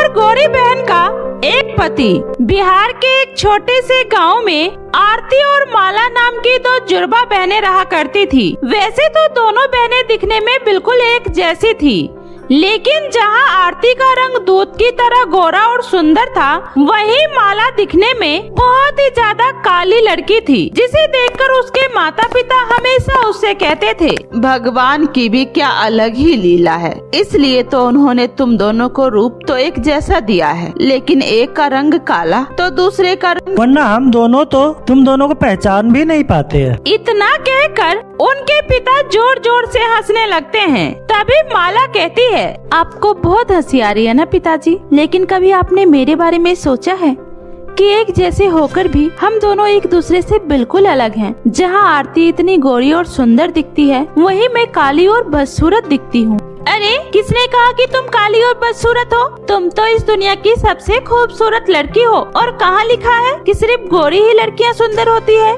और गौरी बहन का एक पति। बिहार के एक छोटे से गांव में आरती और माला नाम की दो जुड़वा बहनें रहा करती थी। वैसे तो दोनों बहनें दिखने में बिल्कुल एक जैसी थी, लेकिन जहां आरती का रंग दूध की तरह गोरा और सुंदर था, वहीं माला दिखने में बहुत ही ज्यादा काली लड़की थी, जिसे देखकर उसके माता पिता हमेशा उससे कहते थे, भगवान की भी क्या अलग ही लीला है। इसलिए तो उन्होंने तुम दोनों को रूप तो एक जैसा दिया है, लेकिन एक का रंग काला तो दूसरे का रंग, वरना हम दोनों तो तुम दोनों को पहचान भी नहीं पाते हैं। इतना कहकर उनके पिता जोर जोर से हंसने लगते हैं। तभी माला कहती है, आपको बहुत हंसी आ रही है ना पिताजी, लेकिन कभी आपने मेरे बारे में सोचा है कि एक जैसे होकर भी हम दोनों एक दूसरे से बिल्कुल अलग हैं। जहां आरती इतनी गोरी और सुंदर दिखती है, वहीं मैं काली और बदसूरत दिखती हूँ। अरे किसने कहा कि तुम काली और बदसूरत हो? तुम तो इस दुनिया की सबसे खूबसूरत लड़की हो। और कहाँ लिखा है कि सिर्फ गोरी ही लड़कियाँ सुंदर होती है?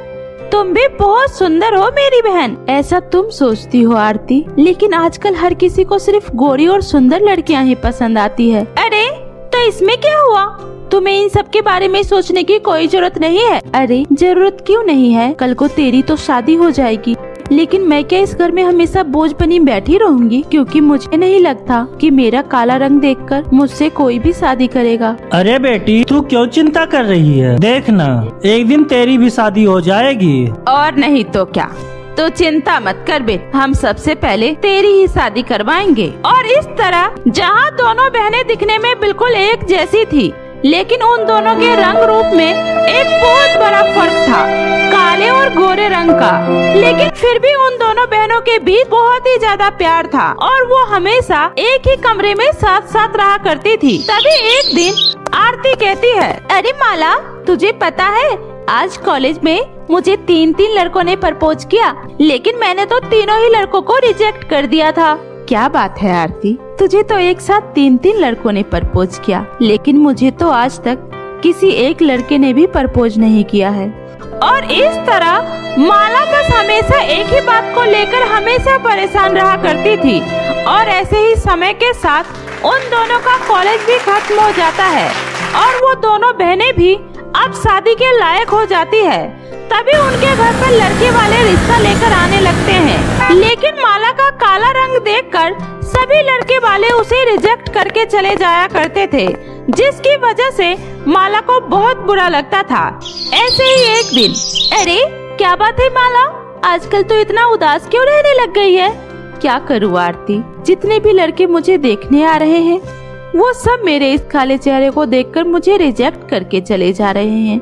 तुम भी बहुत सुंदर हो मेरी बहन। ऐसा तुम सोचती हो आरती, लेकिन आजकल हर किसी को सिर्फ गोरी और सुंदर लड़कियां ही पसंद आती है। अरे तो इसमें क्या हुआ? तुम्हें इन सब के बारे में सोचने की कोई जरूरत नहीं है। अरे जरूरत क्यों नहीं है? कल को तेरी तो शादी हो जाएगी, लेकिन मैं क्या इस घर में हमेशा बोझ बनी बैठी रहूंगी? क्योंकि मुझे नहीं लगता कि मेरा काला रंग देखकर मुझसे कोई भी शादी करेगा। अरे बेटी, तू क्यों चिंता कर रही है? देखना, एक दिन तेरी भी शादी हो जाएगी। और नहीं तो क्या। तो चिंता मत कर बेटा, हम सबसे पहले तेरी ही शादी करवाएंगे। और इस तरह जहाँ दोनों बहनें दिखने में बिल्कुल एक जैसी थी, लेकिन उन दोनों के रंग रूप में एक बहुत बड़ा फर्क था, काले और गोरे रंग का। लेकिन फिर भी उन दोनों बहनों के बीच बहुत ही ज्यादा प्यार था और वो हमेशा एक ही कमरे में साथ साथ रहा करती थी। तभी एक दिन आरती कहती है, अरे माला, तुझे पता है आज कॉलेज में मुझे 3 लड़कों ने प्रपोज किया, लेकिन मैंने तो तीनों ही लड़कों को रिजेक्ट कर दिया था। क्या बात है आरती, तुझे तो एक साथ 3 लड़कों ने प्रपोज किया, लेकिन मुझे तो आज तक किसी एक लड़के ने भी प्रपोज नहीं किया है। और इस तरह माला बस हमेशा एक ही बात को लेकर हमेशा परेशान रहा करती थी। और ऐसे ही समय के साथ उन दोनों का कॉलेज भी खत्म हो जाता है और वो दोनों बहनें भी अब शादी के लायक हो जाती है। तभी उनके घर पर लड़के वाले रिश्ता लेकर आने लगते हैं, लेकिन माला का काला रंग देखकर सभी लड़के वाले उसे रिजेक्ट करके चले जाया करते थे, जिसकी वजह से माला को बहुत बुरा लगता था। ऐसे ही एक दिन, अरे क्या बात है माला, आजकल तो इतना उदास क्यों रहने लग गई है? क्या करूँ आरती, जितने भी लड़के मुझे देखने आ रहे हैं, वो सब मेरे इस काले चेहरे को देखकर मुझे रिजेक्ट करके चले जा रहे हैं।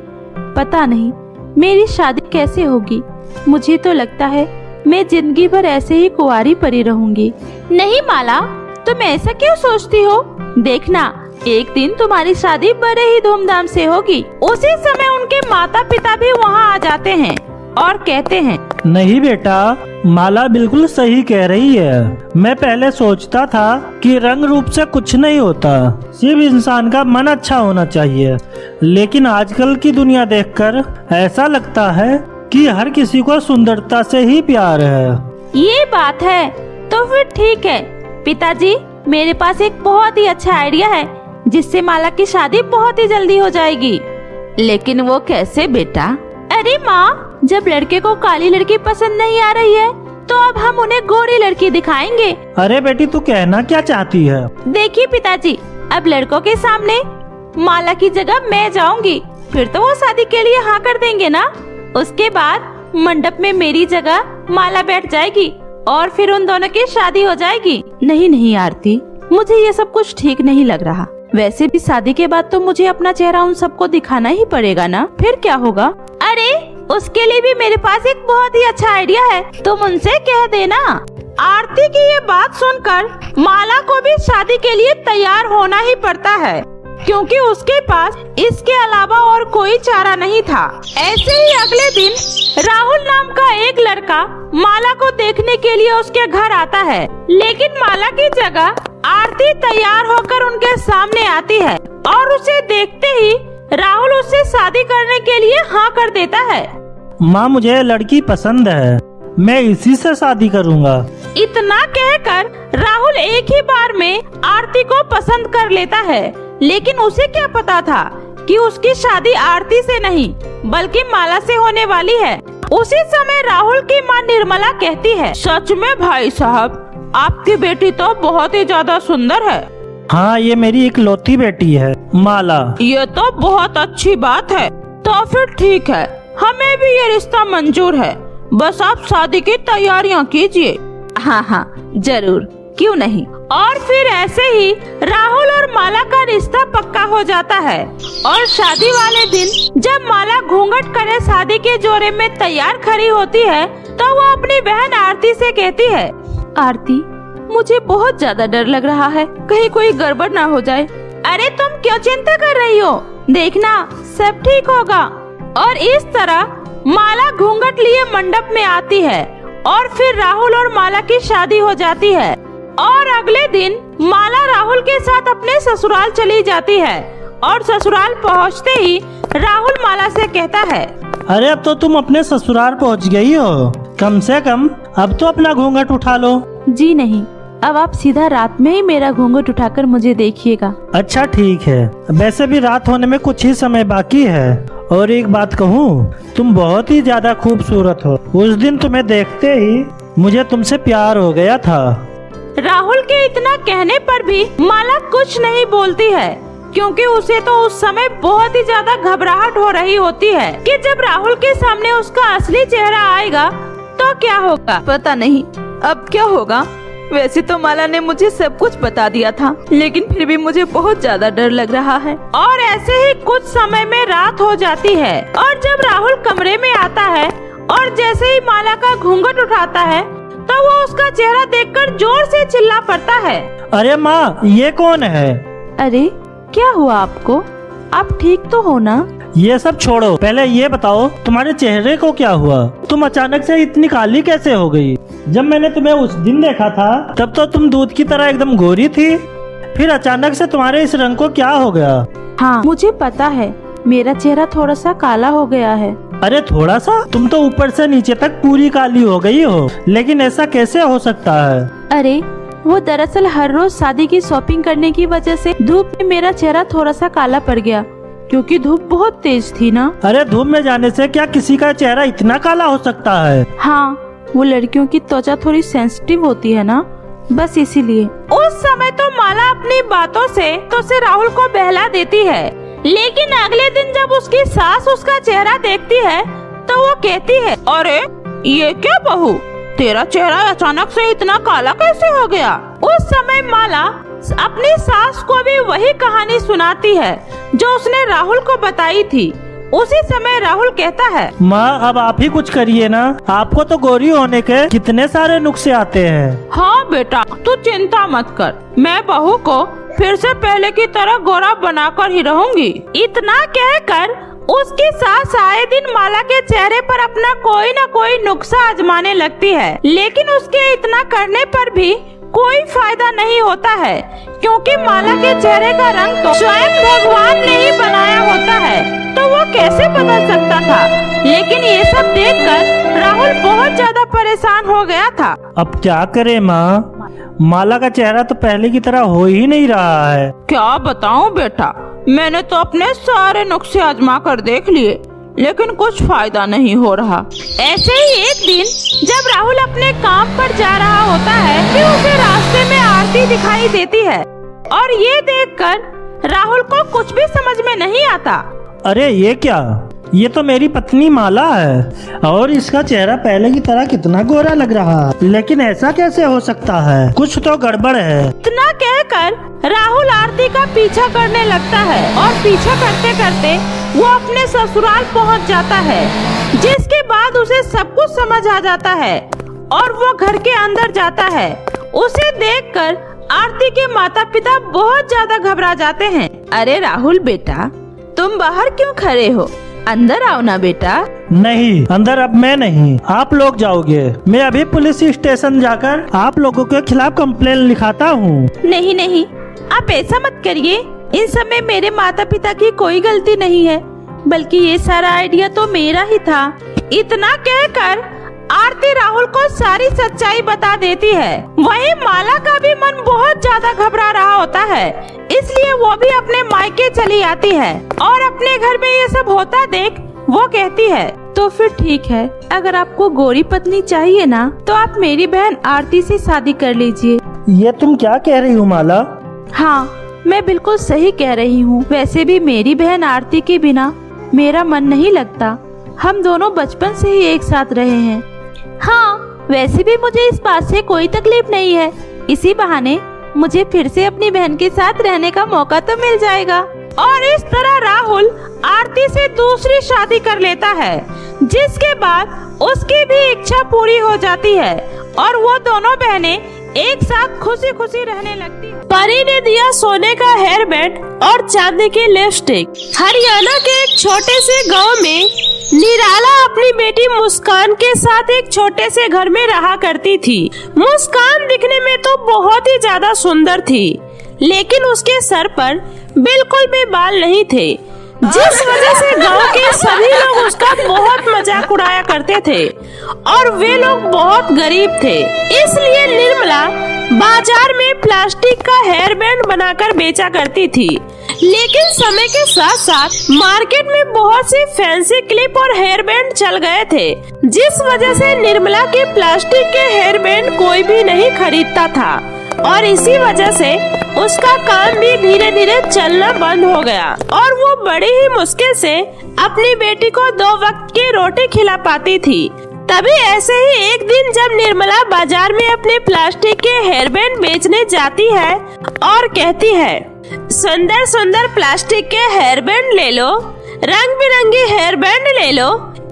पता नहीं मेरी शादी कैसे होगी। मुझे तो लगता है मैं जिंदगी भर ऐसे ही कुंवारी पड़ी रहूंगी। नहीं माला, तुम ऐसा क्यों सोचती हो? देखना, एक दिन तुम्हारी शादी बड़े ही धूमधाम से होगी। उसी समय उनके माता पिता भी वहाँ आ जाते हैं और कहते हैं, नहीं बेटा, माला बिल्कुल सही कह रही है। मैं पहले सोचता था कि रंग रूप से कुछ नहीं होता, सिर्फ इंसान का मन अच्छा होना चाहिए, लेकिन आजकल की दुनिया देखकर ऐसा लगता है कि हर किसी को सुंदरता से ही प्यार है। ये बात है तो फिर ठीक है पिताजी, मेरे पास एक बहुत ही अच्छा आइडिया है जिससे माला की शादी बहुत ही जल्दी हो जाएगी। लेकिन वो कैसे बेटा? अरे माँ, जब लड़के को काली लड़की पसंद नहीं आ रही है, तो अब हम उन्हें गोरी लड़की दिखाएंगे। अरे बेटी, तू कहना क्या चाहती है? देखिए पिताजी, अब लड़कों के सामने माला की जगह मैं जाऊंगी, फिर तो वो शादी के लिए हाँ कर देंगे ना। उसके बाद मंडप में मेरी जगह माला बैठ जाएगी और फिर उन दोनों की शादी हो जाएगी। नहीं नहीं आरती, मुझे ये सब कुछ ठीक नहीं लग रहा। वैसे भी शादी के बाद तो मुझे अपना चेहरा उन सबको दिखाना ही पड़ेगा ना, फिर क्या होगा? अरे उसके लिए भी मेरे पास एक बहुत ही अच्छा आइडिया है, तुम उनसे कह देना। आरती की ये बात सुनकर माला को भी शादी के लिए तैयार होना ही पड़ता है, क्योंकि उसके पास इसके अलावा और कोई चारा नहीं था। ऐसे ही अगले दिन राहुल नाम का एक लड़का माला को देखने के लिए उसके घर आता है, लेकिन माला की जगह आरती तैयार होकर उनके सामने आती है और उसे देखते ही राहुल उससे शादी करने के लिए हाँ कर देता है। माँ, मुझे लड़की पसंद है, मैं इसी से शादी करूँगा। इतना कहकर राहुल एक ही बार में आरती को पसंद कर लेता है, लेकिन उसे क्या पता था कि उसकी शादी आरती से नहीं बल्कि माला से होने वाली है। उसी समय राहुल की मां निर्मला कहती है, सच में भाई साहब आपकी बेटी तो बहुत ही ज्यादा सुंदर है। हाँ, ये मेरी इकलौती बेटी है माला। ये तो बहुत अच्छी बात है। तो फिर ठीक है, हमें भी ये रिश्ता मंजूर है। बस आप शादी की तैयारियां कीजिए। हाँ हाँ जरूर, क्यों नहीं। और फिर ऐसे ही राहुल और माला का रिश्ता पक्का हो जाता है। और शादी वाले दिन जब माला घूंघट करे शादी के जोड़े में तैयार खड़ी होती है तो वो अपनी बहन आरती से कहती है, आरती मुझे बहुत ज्यादा डर लग रहा है, कहीं कोई गड़बड़ ना हो जाए। अरे तुम क्यों चिंता कर रही हो, देखना सब ठीक होगा। और इस तरह माला घूंघट लिए मंडप में आती है और फिर राहुल और माला की शादी हो जाती है। और अगले दिन माला राहुल के साथ अपने ससुराल चली जाती है। और ससुराल पहुंचते ही राहुल माला से कहता है, अरे अब तो तुम अपने ससुराल पहुंच गई हो, कम से कम अब तो अपना घूंघट उठा लो। जी नहीं, अब आप सीधा रात में ही मेरा घूंघट उठाकर मुझे देखिएगा। अच्छा ठीक है, वैसे भी रात होने में कुछ ही समय बाकी है। और एक बात कहूँ, तुम बहुत ही ज्यादा खूबसूरत हो। उस दिन तुम्हें देखते ही मुझे तुमसे प्यार हो गया था। राहुल के इतना कहने पर भी माला कुछ नहीं बोलती है, क्योंकि उसे तो उस समय बहुत ही ज्यादा घबराहट हो रही होती है कि जब राहुल के सामने उसका असली चेहरा आएगा तो क्या होगा। पता नहीं अब क्या होगा। वैसे तो माला ने मुझे सब कुछ बता दिया था, लेकिन फिर भी मुझे बहुत ज्यादा डर लग रहा है। और ऐसे ही कुछ समय में रात हो जाती है और जब राहुल कमरे में आता है और जैसे ही माला का घूंघट उठाता है तो वो उसका चेहरा देखकर जोर से चिल्ला पड़ता है, अरे माँ, ये कौन है? अरे क्या हुआ आपको, आप ठीक तो हो ना? ये सब छोड़ो, पहले ये बताओ तुम्हारे चेहरे को क्या हुआ? तुम अचानक से इतनी काली कैसे हो गई? जब मैंने तुम्हें उस दिन देखा था तब तो तुम दूध की तरह एकदम गोरी थी, फिर अचानक से तुम्हारे इस रंग को क्या हो गया? हाँ मुझे पता है, मेरा चेहरा थोड़ा सा काला हो गया है। अरे थोड़ा सा? तुम तो ऊपर से नीचे तक पूरी काली हो गई हो, लेकिन ऐसा कैसे हो सकता है? अरे वो दरअसल हर रोज शादी की शॉपिंग करने की वजह से धूप में मेरा चेहरा थोड़ा सा काला पड़ गया, क्योंकि धूप बहुत तेज थी ना। अरे धूप में जाने से क्या किसी का चेहरा इतना काला हो सकता है? हाँ, वो लड़कियों की त्वचा थोड़ी सेंसिटिव होती है ना, बस इसीलिए। उस समय तो माला अपनी बातों से राहुल को बहला देती है, लेकिन अगले दिन जब उसकी सास उसका चेहरा देखती है तो वो कहती है, अरे ये क्या बहू, तेरा चेहरा अचानक से इतना काला कैसे हो गया? उस समय माला अपनी सास को भी वही कहानी सुनाती है जो उसने राहुल को बताई थी। उसी समय राहुल कहता है, माँ अब आप ही कुछ करिए ना, आपको तो गोरी होने के कितने सारे नुस्खे आते हैं। हाँ बेटा, तू चिंता मत कर, मैं बहू को फिर से पहले की तरह गोरा बनाकर ही रहूंगी। इतना कहकर उसकी सास आए दिन माला के चेहरे पर अपना कोई न कोई नुस्खा आजमाने लगती है, लेकिन उसके इतना करने पर भी कोई फायदा नहीं होता है, क्योंकि माला के चेहरे का रंग तो स्वयं भगवान ने ही बनाया होता है, तो वो कैसे बदल सकता था। लेकिन ये सब देखकर राहुल बहुत ज्यादा परेशान हो गया था। अब क्या करे माँ, माला का चेहरा तो पहले की तरह हो ही नहीं रहा है। क्या बताऊं बेटा, मैंने तो अपने सारे नुस्खे आजमा कर देख लिए, लेकिन कुछ फायदा नहीं हो रहा। ऐसे ही एक दिन जब राहुल अपने काम पर जा रहा होता है कि उसे रास्ते में आरती दिखाई देती है, और ये देखकर राहुल को कुछ भी समझ में नहीं आता। अरे ये क्या, ये तो मेरी पत्नी माला है और इसका चेहरा पहले की तरह कितना गोरा लग रहा है, लेकिन ऐसा कैसे हो सकता है? कुछ तो गड़बड़ है। इतना कहकर राहुल आरती का पीछा करने लगता है और पीछा करते करते वो अपने ससुराल पहुंच जाता है, जिसके बाद उसे सब कुछ समझ आ जाता है और वो घर के अंदर जाता है। उसे देखकर आरती के माता पिता बहुत ज्यादा घबरा जाते हैं। अरे राहुल बेटा, तुम बाहर क्यों खड़े हो, अंदर आओ ना बेटा। नहीं, अंदर अब मैं नहीं, आप लोग जाओगे। मैं अभी पुलिस स्टेशन जाकर आप लोगों के खिलाफ कंप्लेन लिखाता हूँ। नहीं नहीं, आप ऐसा मत करिए, इन सब में मेरे माता पिता की कोई गलती नहीं है, बल्कि ये सारा आइडिया तो मेरा ही था। इतना कहकर आरती राहुल को सारी सच्चाई बता देती है। वहीं माला का भी मन बहुत ज्यादा ज्यादा घबरा रहा होता है, इसलिए वो भी अपने मायके चली आती है और अपने घर में ये सब होता देख वो कहती है, तो फिर ठीक है, अगर आपको गोरी पत्नी चाहिए ना तो आप मेरी बहन आरती से शादी कर लीजिए। ये तुम क्या कह रही हो माला? हाँ, मैं बिल्कुल सही कह रही हूँ। वैसे भी मेरी बहन आरती के बिना मेरा मन नहीं लगता। हम दोनों बचपन से ही एक साथ रहे हैं। हाँ, वैसे भी मुझे इस बात से कोई तकलीफ नहीं है। इसी बहाने मुझे फिर से अपनी बहन के साथ रहने का मौका तो मिल जाएगा। और इस तरह राहुल आरती से दूसरी शादी कर लेता है, जिसके बाद उसकी भी इच्छा पूरी हो जाती है और वो दोनों बहनें एक साथ खुशी खुशी रहने लगती है। परी ने दिया सोने का हेयर बैंड और चांदी की लिपस्टिक। हरियाणा के एक छोटे से गांव में निराला अपनी बेटी मुस्कान के साथ एक छोटे से घर में रहा करती थी। मुस्कान दिखने में तो बहुत ही ज्यादा सुंदर थी, लेकिन उसके सर पर बिल्कुल भी बाल नहीं थे, जिस वजह से गांव के सभी लोग उसका बहुत मजाक उड़ाया करते थे और वे लोग बहुत गरीब थे। इसलिए निर्मला बाजार में प्लास्टिक का हेयर बैंड बनाकर बेचा करती थी। लेकिन समय के साथ साथ मार्केट में बहुत सी फैंसी क्लिप और हेयर बैंड चल गए थे, जिस वजह से निर्मला के प्लास्टिक के हेयर बैंड कोई भी नहीं खरीदता था और इसी वजह से उसका काम भी धीरे धीरे चलना बंद हो गया और वो बड़ी ही मुश्किल से अपनी बेटी को 2 वक्त की रोटी खिला पाती थी। तभी ऐसे ही एक दिन जब निर्मला बाजार में अपने प्लास्टिक के हेयर बैंड बेचने जाती है और कहती है, सुंदर सुंदर प्लास्टिक के हेयर बैंड ले लो, रंग बिरंगे हेयर बैंड ले लो,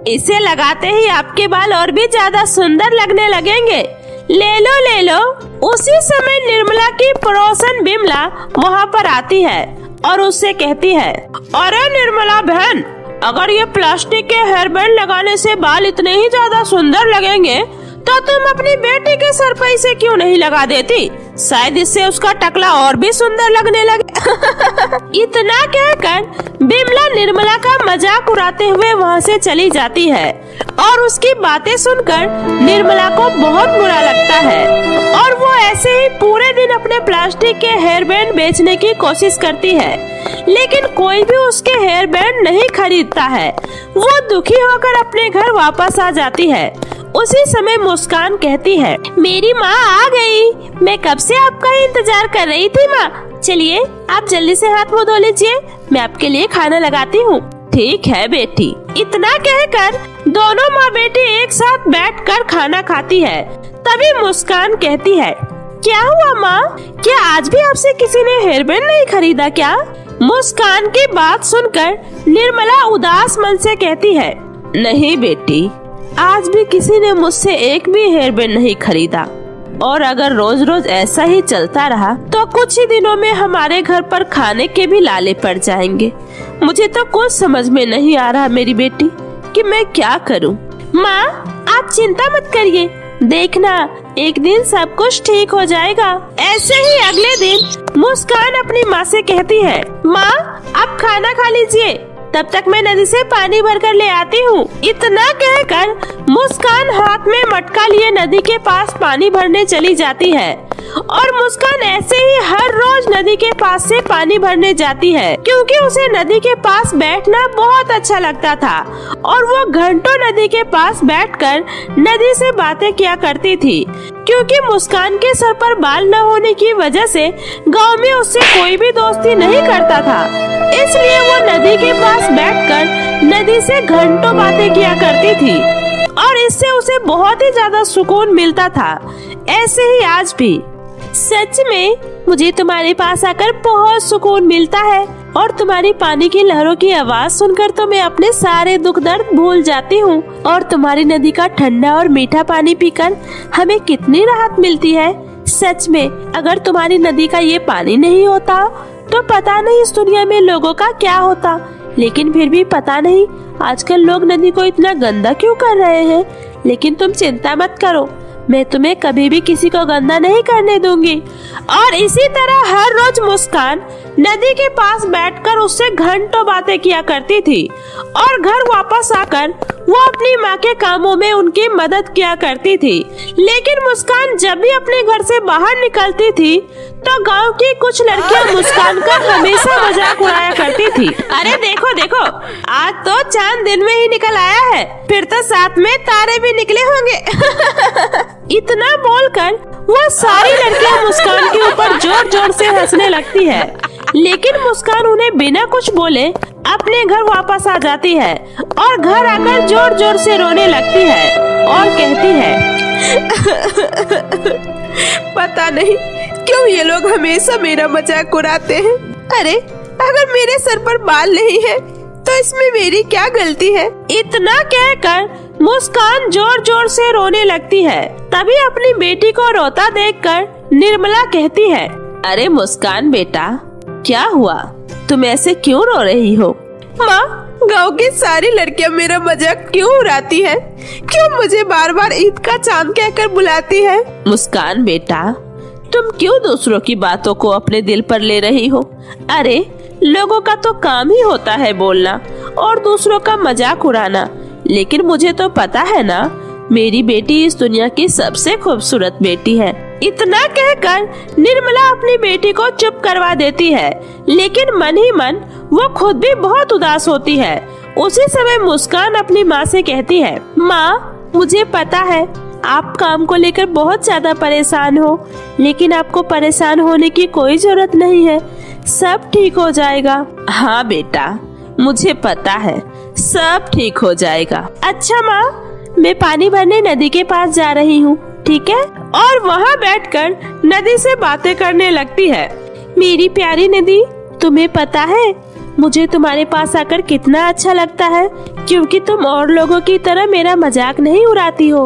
इसे लगाते ही आपके बाल और भी ज्यादा सुंदर लगने लगेंगे, ले लो ले लो। उसी समय निर्मला की पड़ोसन बिमला वहाँ पर आती है और उससे कहती है, अरे निर्मला बहन, अगर ये प्लास्टिक के हेयर बैंड लगाने से बाल इतने ही ज्यादा सुंदर लगेंगे तो तुम अपनी बेटी के सर पर इसे क्यों नहीं लगा देती? शायद इससे उसका टकला और भी सुंदर लगने लगे। इतना कहकर बिमला निर्मला का मजाक उड़ाते हुए वहाँ से चली जाती है और उसकी बातें सुनकर निर्मला को बहुत बुरा लगता है और वो ऐसे ही पूरे दिन अपने प्लास्टिक के हेयर बैंड बेचने की कोशिश करती है, लेकिन कोई भी उसके हेयर बैंड नहीं खरीदता है। वो दुखी होकर अपने घर वापस आ जाती है। उसी समय मुस्कान कहती है, मेरी माँ आ गई, मैं कब से आपका इंतजार कर रही थी माँ। चलिए आप जल्दी से हाथ मुँह धो लीजिए, मैं आपके लिए खाना लगाती हूँ। ठीक है बेटी। इतना कहकर दोनों माँ बेटी एक साथ बैठकर खाना खाती है। तभी मुस्कान कहती है, क्या हुआ माँ, क्या आज भी आपसे किसी ने हेयर बैंड नहीं खरीदा क्या? मुस्कान की बात सुनकर निर्मला उदास मन से कहती है, नहीं बेटी, आज भी किसी ने मुझसे एक भी हेयर बैंड नहीं खरीदा और अगर रोज रोज ऐसा ही चलता रहा तो कुछ ही दिनों में हमारे घर पर खाने के भी लाले पड़ जाएंगे। मुझे तो कुछ समझ में नहीं आ रहा मेरी बेटी कि मैं क्या करूं। माँ आप चिंता मत करिए, देखना एक दिन सब कुछ ठीक हो जाएगा। ऐसे ही अगले दिन मुस्कान अपनी माँ से कहती है, माँ आप खाना खा लीजिए, तब तक मैं नदी से पानी भरकर ले आती हूँ। इतना कहकर मुस्कान हाथ में मटका लिए नदी के पास पानी भरने चली जाती है और मुस्कान ऐसे ही हर रोज नदी के पास से पानी भरने जाती है, क्योंकि उसे नदी के पास बैठना बहुत अच्छा लगता था और वो घंटों नदी के पास बैठकर नदी से बातें किया करती थी। क्योंकि मुस्कान के सर पर बाल न होने की वजह से गांव में उससे कोई भी दोस्ती नहीं करता था, इसलिए वो नदी के पास बैठकर नदी से घंटों बातें किया करती थी और इससे उसे बहुत ही ज्यादा सुकून मिलता था। ऐसे ही आज भी सच में मुझे तुम्हारे पास आकर बहुत सुकून मिलता है और तुम्हारी पानी की लहरों की आवाज सुनकर तो मैं अपने सारे दुख दर्द भूल जाती हूँ और तुम्हारी नदी का ठंडा और मीठा पानी पीकर हमें कितनी राहत मिलती है। सच में अगर तुम्हारी नदी का ये पानी नहीं होता तो पता नहीं इस दुनिया में लोगों का क्या होता। लेकिन फिर भी पता नहीं आजकल लोग नदी को इतना गंदा क्यों कर रहे हैं। लेकिन तुम चिंता मत करो, मैं तुम्हें कभी भी किसी को गंदा नहीं करने दूंगी। और इसी तरह हर रोज मुस्कान नदी के पास बैठकर उससे घंटों बातें किया करती थी और घर वापस आकर वो अपनी माँ के कामों में उनकी मदद किया करती थी। लेकिन मुस्कान जब भी अपने घर से बाहर निकलती थी तो गांव की कुछ लड़कियां मुस्कान का हमेशा मजाक उड़ाया करती थी। अरे देखो देखो, आज तो चांद दिन में ही निकल आया है, फिर तो साथ में तारे भी निकले होंगे। इतना बोलकर वो सारी लड़कियां मुस्कान के ऊपर जोर जोर से हंसने लगती है, लेकिन मुस्कान उन्हें बिना कुछ बोले अपने घर वापस आ जाती है और घर आकर जोर जोर से रोने लगती है और कहती है पता नहीं क्यों ये लोग हमेशा मेरा मजाक उड़ाते हैं। अरे अगर मेरे सर पर बाल नहीं है तो इसमें मेरी क्या गलती है। इतना कहकर मुस्कान जोर जोर से रोने लगती है। तभी अपनी बेटी को रोता देखकर निर्मला कहती है, अरे मुस्कान बेटा, क्या हुआ? तुम ऐसे क्यों रो रही हो? माँ, गांव की सारी लड़कियां मेरा मजाक क्यों उड़ाती हैं? क्यों मुझे बार बार ईद का चांद कहकर बुलाती है? मुस्कान बेटा, तुम क्यों दूसरों की बातों को अपने दिल पर ले रही हो? अरे लोगों का तो काम ही होता है बोलना और दूसरों का मजाक उड़ाना, लेकिन मुझे तो पता है ना, मेरी बेटी इस दुनिया की सबसे खूबसूरत बेटी है। इतना कहकर निर्मला अपनी बेटी को चुप करवा देती है, लेकिन मन ही मन वो खुद भी बहुत उदास होती है। उसी समय मुस्कान अपनी माँ से कहती है, माँ, मुझे पता है आप काम को लेकर बहुत ज्यादा परेशान हो, लेकिन आपको परेशान होने की कोई जरूरत नहीं है, सब ठीक हो जाएगा। हाँ बेटा, मुझे पता है, सब ठीक हो जाएगा। अच्छा माँ, मैं पानी भरने नदी के पास जा रही हूँ, ठीक है? और वहाँ बैठकर नदी से बातें करने लगती है। मेरी प्यारी नदी, तुम्हें पता है मुझे तुम्हारे पास आकर कितना अच्छा लगता है, क्योंकि तुम और लोगों की तरह मेरा मजाक नहीं उड़ाती हो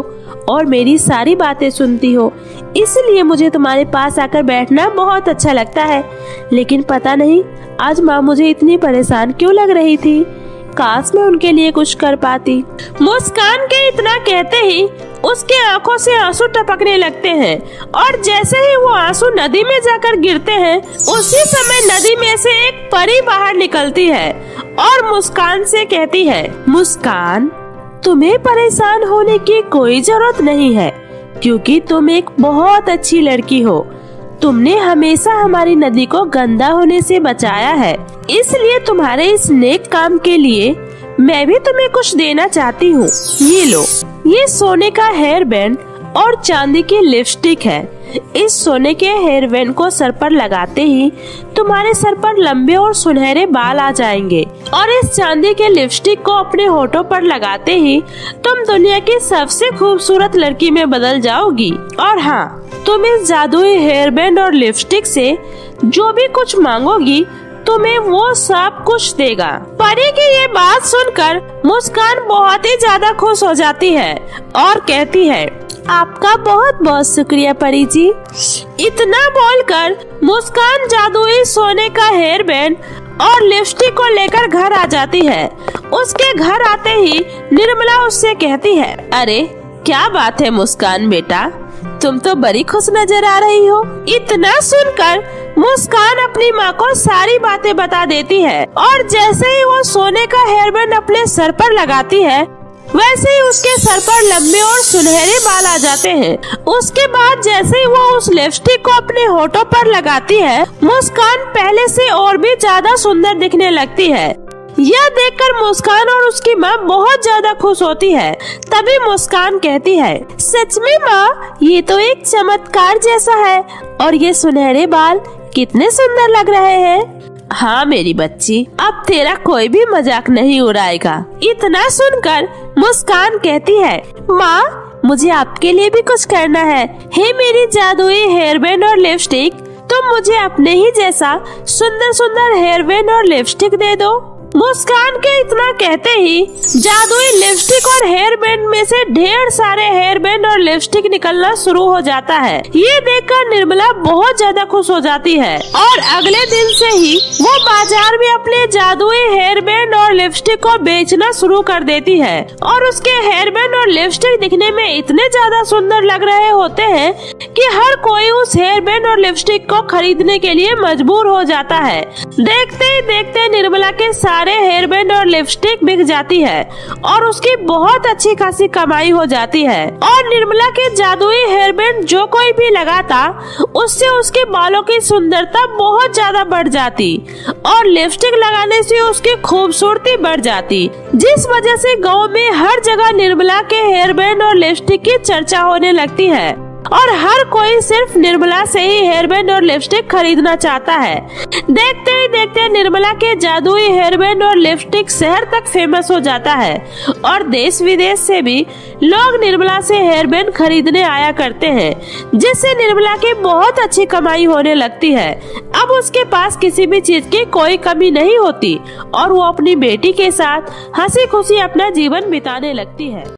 और मेरी सारी बातें सुनती हो, इसलिए मुझे तुम्हारे पास आकर बैठना बहुत अच्छा लगता है। लेकिन पता नहीं आज माँ मुझे इतनी परेशान क्यों लग रही थी, काश मैं उनके लिए कुछ कर पाती। मुस्कान के इतना कहते ही उसके आंखों से आंसू टपकने लगते हैं और जैसे ही वो आंसू नदी में जाकर गिरते हैं, उसी समय नदी में से एक परी बाहर निकलती है और मुस्कान से कहती है, मुस्कान, तुम्हें परेशान होने की कोई जरूरत नहीं है, क्योंकि तुम एक बहुत अच्छी लड़की हो। तुमने हमेशा हमारी नदी को गंदा होने से बचाया है, इसलिए तुम्हारे इस नेक काम के लिए मैं भी तुम्हें कुछ देना चाहती हूँ। ये लो, ये सोने का हेयर बैंड और चांदी की लिपस्टिक है। इस सोने के हेयर बैंड को सर पर लगाते ही तुम्हारे सर पर लंबे और सुनहरे बाल आ जाएंगे और इस चांदी के लिपस्टिक को अपने होठों पर लगाते ही तुम दुनिया की सबसे खूबसूरत लड़की में बदल जाओगी। और हाँ, तुम इस जादुई हेयर बैंड और लिपस्टिक से जो भी कुछ मांगोगी तुम्हें वो सब कुछ देगा। परी की ये बात सुनकर मुस्कान बहुत ही ज्यादा खुश हो जाती है और कहती है, आपका बहुत बहुत शुक्रिया परी जी। इतना बोलकर मुस्कान जादुई सोने का हेयर बैंड और लिपस्टिक को लेकर घर आ जाती है। उसके घर आते ही निर्मला उससे कहती है, अरे क्या बात है मुस्कान बेटा, तुम तो बड़ी खुश नजर आ रही हो। इतना सुनकर मुस्कान अपनी माँ को सारी बातें बता देती है और जैसे ही वो सोने का हेयर बैंड अपने सर पर लगाती है, वैसे ही उसके सर पर लंबे और सुनहरे बाल आ जाते हैं। उसके बाद जैसे ही वो उस लिपस्टिक को अपने होठों पर लगाती है, मुस्कान पहले से और भी ज्यादा सुंदर दिखने लगती है। यह देखकर मुस्कान और उसकी माँ बहुत ज्यादा खुश होती है। तभी मुस्कान कहती है, सच में माँ, ये तो एक चमत्कार जैसा है और ये सुनहरे बाल कितने सुंदर लग रहे हैं। हाँ मेरी बच्ची, अब तेरा कोई भी मजाक नहीं उड़ाएगा। इतना सुनकर मुस्कान कहती है, माँ, मुझे आपके लिए भी कुछ करना है। हे मेरी जादुई हेयर बैंड और लिपस्टिक, तुम मुझे अपने ही जैसा सुंदर सुंदर हेयर बैंड और लिपस्टिक दे दो। मुस्कान के इतना कहते ही जादुई लिपस्टिक और हेयर बैंड में से ढेर सारे हेयर बैंड और लिपस्टिक निकलना शुरू हो जाता है। ये देखकर निर्मला बहुत ज्यादा खुश हो जाती है और अगले दिन से ही वो बाजार में अपने जादुई हेयर बैंड और लिपस्टिक को बेचना शुरू कर देती है। और उसके हेयर बैंड और लिपस्टिक दिखने में इतने ज्यादा सुंदर लग रहे होते हैं कि हर कोई उस हेयर बैंड और लिपस्टिक को खरीदने के लिए मजबूर हो जाता है। देखते ही देखते निर्मला के सारे हेयर बैंड और लिपस्टिक बिक जाती है और उसकी बहुत अच्छी खासी कमाई हो जाती है। और निर्मला के जादुई हेयर बैंड जो कोई भी लगाता उससे उसके बालों की सुंदरता बहुत ज्यादा बढ़ जाती और लिपस्टिक लगाने से उसकी खूबसूरती बढ़ जाती, जिस वजह से गांव में हर जगह निर्मला के हेयर बैंड और लिपस्टिक की चर्चा होने लगती है और हर कोई सिर्फ निर्मला से ही हेयर बैंड और लिपस्टिक खरीदना चाहता है। देखते ही देखते निर्मला के जादुई हेयर बैंड और लिपस्टिक शहर तक फेमस हो जाता है और देश विदेश से भी लोग निर्मला से हेयर बैंड खरीदने आया करते हैं, जिससे निर्मला की बहुत अच्छी कमाई होने लगती है। अब उसके पास किसी भी चीज की कोई कमी नहीं होती और वो अपनी बेटी के साथ हंसी खुशी अपना जीवन बिताने लगती है।